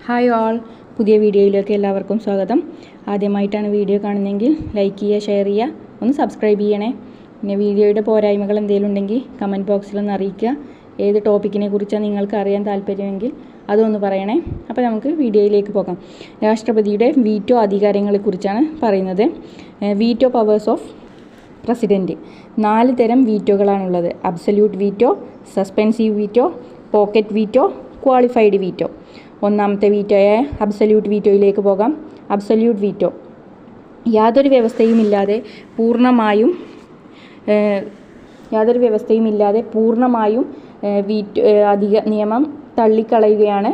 Hi all, പുതിയ വീഡിയോയിലേക്ക് എല്ലാവർക്കും സ്വാഗതം. ആദ്യമായിട്ടാണ് വീഡിയോ കാണുന്നതെങ്കിൽ ലൈക്ക് ചെയ്യുക, ഷെയർ ചെയ്യുക, ഒന്ന് സബ്സ്ക്രൈബ് ചെയ്യണേ. പിന്നെ വീഡിയോയുടെ പോരായ്മകൾ എന്തെങ്കിലും ഉണ്ടെങ്കിൽ കമൻറ്റ് ബോക്സിലൊന്ന് അറിയിക്കുക. ഏത് ടോപ്പിക്കിനെ കുറിച്ചാണ് നിങ്ങൾക്ക് അറിയാൻ താല്പര്യമെങ്കിൽ അതൊന്ന് പറയണേ. അപ്പോൾ നമുക്ക് വീഡിയോയിലേക്ക് പോകാം. രാഷ്ട്രപതിയുടെ വീറ്റോ അധികാരങ്ങളെക്കുറിച്ചാണ് പറയുന്നത്. Veto powers of president. 4 തരം വീറ്റോകളാണുള്ളത്. Absolute veto, suspensive veto, pocket veto, qualified veto. ഒന്നാമത്തെ വീറ്റോയെ അബ്സല്യൂട്ട് വീറ്റോയിലേക്ക് പോകാം. അബ്സല്യൂട്ട് വീറ്റോ യാതൊരു വ്യവസ്ഥയുമില്ലാതെ പൂർണ്ണമായും നിയമം തള്ളിക്കളയുകയാണ്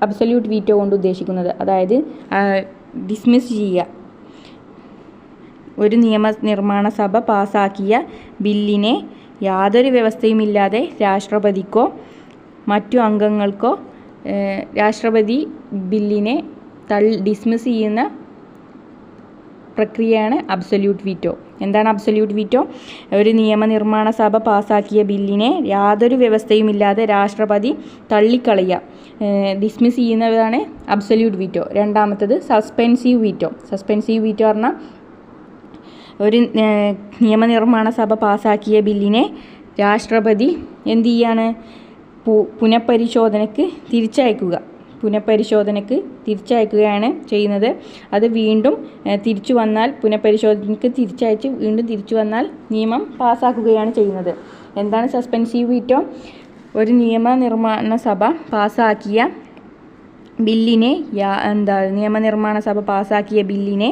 അബ്സല്യൂട്ട് വീറ്റോ കൊണ്ട് ഉദ്ദേശിക്കുന്നത്. അതായത് ഡിസ്മിസ് ചെയ്യുക. ഒരു നിയമനിർമ്മാണ സഭ പാസാക്കിയ ബില്ലിനെ യാതൊരു വ്യവസ്ഥയുമില്ലാതെ രാഷ്ട്രപതിക്കോ മറ്റു അംഗങ്ങൾക്കോ രാഷ്ട്രപതി ബില്ലിനെ ഡിസ്മിസ് ചെയ്യുന്ന പ്രക്രിയയാണ് അബ്സല്യൂട്ട് വീറ്റോ. എന്താണ് അബ്സല്യൂട്ട് വീറ്റോ? ഒരു നിയമനിർമ്മാണ സഭ പാസാക്കിയ ബില്ലിനെ യാതൊരു വ്യവസ്ഥയുമില്ലാതെ രാഷ്ട്രപതി തള്ളിക്കളയുക, ഡിസ്മിസ് ചെയ്യുന്നതാണ് അബ്സല്യൂട്ട് വീറ്റോ. രണ്ടാമത്തത് സസ്പെൻസീവ് വീറ്റോ. സസ്പെൻസീവ് വീറ്റോ പറഞ്ഞാൽ ഒരു നിയമനിർമ്മാണ സഭ പാസാക്കിയ ബില്ലിനെ രാഷ്ട്രപതി എന്ത് ചെയ്യാണ്? പുനഃപരിശോധനയ്ക്ക് തിരിച്ചയക്കുകയാണ് ചെയ്യുന്നത്. അത് വീണ്ടും തിരിച്ചു വന്നാൽ പുനഃപരിശോധനയ്ക്ക് വീണ്ടും തിരിച്ചു വന്നാൽ നിയമം പാസ്സാക്കുകയാണ് ചെയ്യുന്നത്. എന്താണ് സസ്പെൻസീവ് വീറ്റോ? ഒരു നിയമനിർമ്മാണ സഭ പാസ്സാക്കിയ ബില്ലിനെ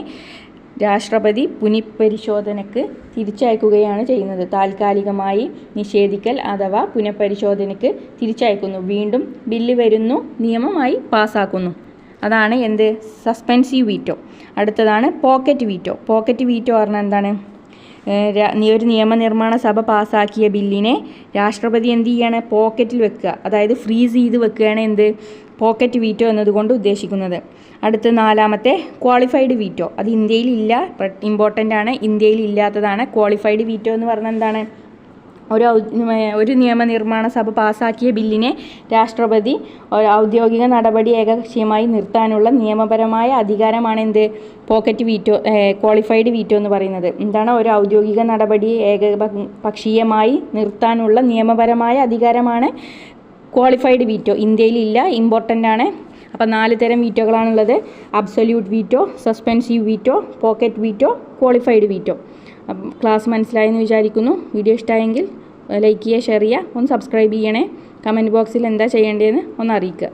രാഷ്ട്രപതി പുനഃപരിശോധനയ്ക്ക് തിരിച്ചയക്കുകയാണ് ചെയ്യുന്നത്. താൽക്കാലികമായി നിഷേധിക്കൽ അഥവാ പുനഃപരിശോധനയ്ക്ക് തിരിച്ചയക്കുന്നു. വീണ്ടും ബില്ല് വരുന്നു, നിയമമായി പാസ്സാക്കുന്നു. അതാണ് എന്ത്? Suspensive veto. അടുത്തതാണ് പോക്കറ്റ് വീറ്റോ. പോക്കറ്റ് വീറ്റോ പറഞ്ഞാൽ എന്താണ്? ഒരു നിയമനിർമ്മാണ സഭ പാസ്സാക്കിയ ബില്ലിനെ രാഷ്ട്രപതി എന്ത് ചെയ്യാണ്? പോക്കറ്റിൽ വെക്കുക, അതായത് ഫ്രീസ് ചെയ്ത് വെക്കുകയാണ് എന്ത്? പോക്കറ്റ് വീറ്റോ എന്നതുകൊണ്ട് ഉദ്ദേശിക്കുന്നത്. അടുത്ത 4ാമത്തെ ക്വാളിഫൈഡ് വീറ്റോ. അത് ഇന്ത്യയിൽ ഇല്ല, ഇമ്പോർട്ടൻ്റ് ആണ്. ഇന്ത്യയിൽ ഇല്ലാത്തതാണ്. ക്വാളിഫൈഡ് വീറ്റോ എന്ന് പറഞ്ഞാൽ എന്താണ്? ഒരു നിയമനിർമ്മാണ സഭ പാസ്സാക്കിയ ബില്ലിനെ രാഷ്ട്രപതി ഔദ്യോഗിക നടപടി ഏകപക്ഷീയമായി നിർത്താനുള്ള നിയമപരമായ അധികാരമാണ് എന്ത്? പോക്കറ്റ് വീറ്റോ, ക്വാളിഫൈഡ് വീറ്റോ എന്ന് പറയുന്നത്. എന്താണ്? ഒരു ഔദ്യോഗിക നടപടി ഏകപക്ഷീയമായി നിർത്താനുള്ള നിയമപരമായ അധികാരമാണ് ക്വാളിഫൈഡ് വീറ്റോ. ഇന്ത്യയിലില്ല, ഇമ്പോർട്ടൻ്റ് ആണ്. അപ്പോൾ 4 തരം വീറ്റോകളാണുള്ളത്. Absolute veto, suspensive veto, pocket veto, qualified veto. Class മനസ്സിലായെന്ന് വിചാരിക്കുന്നു. വീഡിയോ ഇഷ്ടമായെങ്കിൽ ലൈക്ക് ചെയ്യുക, ഷെയർ ചെയ്യുക, ഒന്ന് സബ്സ്ക്രൈബ് ചെയ്യണേ. കമൻറ്റ് ബോക്സിൽ എന്താ ചെയ്യേണ്ടതെന്ന് ഒന്ന് അറിയിക്കുക.